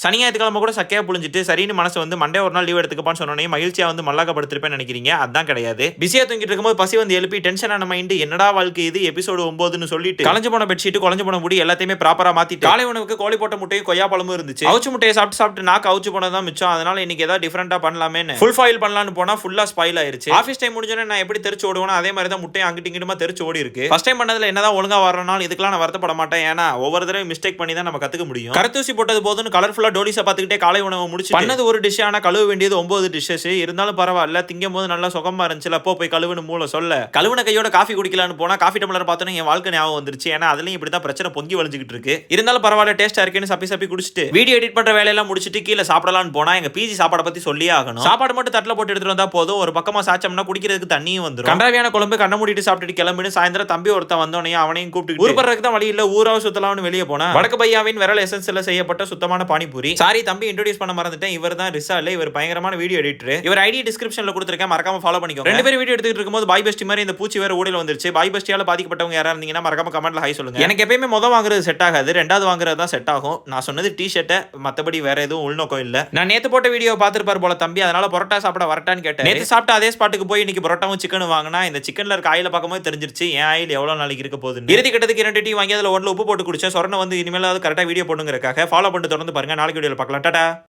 சனி ஞாயிற்றுக்கிழமை கூட சக்கையா புழிஞ்சிட்டு சரின்னு மனசு வந்து மண்டே ஒரு நாள் லீவ் எடுத்துக்கப்பான்னு சொன்னோன்னே மகிழ்ச்சியா வந்து மல்லாக்க படுத்திருப்பேன்னு நினைக்கிறீங்க. அதான் கிடையாது. பிஸியா தூங்கிட்டு இருக்கும்போது பசி வந்து எழுப்பி டென்ஷனான மைண்ட் என்னடா வாழ்க்கை இது எபிசோடு 9ன்னு சொல்லிட்டு கலஞ்சு போன பெட்ஷீட் குழஞ்சு போன முடி எல்லாத்தையுமே ப்ராப்பரா மாத்திட்டு காலை உணவுக்கு கோழி போட்ட முட்டையும் கொய்யா பழமும் இருந்துச்சு. அவுச்சு முட்டையை சாப்பிட்டு நாக்கு அவுச்சு போனதான் மிச்சம். அதனால இன்னைக்கு ஏதாவது டிஃபரெண்டா பண்ணலாமேன்னு ஃபுல் ஃபாயில் பண்ணலாம்னு போனா ஃபுல்லா ஸ்பாயில் ஆயிருச்சு. ஆஃபீஸ் டைம் முடிஞ்சோன்னே நான் எப்படி தெரிச்சு ஓடுவேனோ அதே மாதிரி தான் முட்டையை அங்கிட்டு இங்கிட்டுமா தெரிச்சு ஓடி இருக்கு. ஃபர்ஸ்ட் டைம் பண்ணதுல என்னதான் ஒழுங்கா வரனாலும் இதுக்கெல்லாம் நான் வருத்தப்பட மாட்டேன். ஏன்னா ஒவ்வொரு தடவை மிஸ்டேக் பண்ணி தான் நம்ம கத்துக்க முடியும். கருத்தூசி போட்டது போதுன்னு கலர்ஃபுல்லா டோலிஸை பார்த்துக்கிட்டே காலை உணவு முடிச்சு பண்ணது ஒரு டிஷ். ஆனா கழுவ வேண்டியது 9 டிஷ்ஷஸ். இருந்தாலும் பரவாயில்ல, திங்கும் போது நல்லா சுகமா இருந்துச்சு. அப்போ போய் கழுவுன்னு மூளை சொல்ல கழுவுன கையோட காஃபி குடிக்கலான்னு போனா காஃபி டம்ளர் பார்த்தோன்னே என் வாழ்க்கை ஞாபகம் வந்துருச்சு. ஏன்னா அதுலயும் இப்படிதான் பிரச்சனை பொங்கி வளைஞ்சிட்டு இருக்கு. இருந்தாலும் பரவாயில்ல, டேஸ்டா இருக்கேன்னு சப்பி குடிச்சிட்டு வீடியோ எடிட் பண்ற வேலையெல்லாம் முடிச்சிட்டு கீழே சாப்பிடலான்னு போனா எங்க பிஜி சாப்பாடை பத்தி சொல்லியே ஆகணும். சாப்பாடு மட்டும் தட்டில போட்டு எடுத்துட்டு வந்தா போதும், ஒரு பக்கமா சாச்சோம்னா குடிக்கிறதுக்கு தண்ணியும் வந்துடும். கண்டாவியான குழம்பு கண்ண மூடிட்டு சாப்பிட்டுட்டு கிளம்பின்னு சாயந்தரம் தம்பி ஒருத்தன் வந்தோடனே அவனையும் கூப்பிட்டு ஊர்படுறதுக்கு தான் வழி இல்ல, ஊராவை சுத்தலாம்னு வெளியே போனா வடக்கு பையாவின் விரல் எசன்ஸ்ல செய்யப்பட்ட சுத்தமான பானிபூரி. சாரி தம்பி இன்ட்ரோடியூஸ் பண்ண மறந்துட்டேன். இவர் தான் ரிசால். இவர் பயங்கரமான வீடியோ எடிட்டர். இவர் ஐடி டிஸ்கிரிப்ஷன்ல கொடுத்திருக்கேன், மறக்காம ஃபாலோ பண்ணிக்கோங்க. ரெண்டு பேரும் வீடியோ எடுத்துட்டு இருக்கும்போது பாய் பெஸ்டி மாதிரி இந்த பூச்சி வேற ஊடல வந்துருச்சு. பாய் பெஸ்டியால பாதிக்கப்பட்டவங்க யாரா இருந்தீங்கன்னா மறக்காம கமெண்ட்ல ஹை சொல்லுங்க. எனக்கு எப்பயுமே முதல் வாங்குறது செட் ஆகாது, ரெண்டாவது வாங்குறது தான் செட் ஆகும். நான் சொன்னது டி-ஷர்ட், மத்தபடி வேற எதுவும் உள்நோக்கம் இல்ல. நான் நேத்து போட்ட வீடியோ பார்த்திருப்பார் போல தம்பி, அதனால பரோட்டா சாப்பிட வரட்டான்னு கேட்டேன். நேத்து சாப்பிட்ட அதே ஸ்பாட்டுக்கு போய் இன்னைக்கு பரோட்டாவும் சிக்கனும் வாங்கினா இந்த சிக்கன்ல இருக்க ஆயில பார்க்கும்போது தெரிஞ்சிருச்சு என் ஆயில் எவ்வளவு நாளைக்கு இருக்க போகுது. இறுதி கட்டத்துக்கு 2 டீ வாங்கி அதுல ஒன்ல உப்பு போட்டு குடிச்சேன். சொரணை வந்து இனிமேல் கரெக்டா வீடியோ போடுங்கிறதுக்காக ஃபாலோ பண்ணிட்டு தொடர்ந்து பாருங்க. நாளைக்கு வீடியோல பார்க்கலாம். டாடா.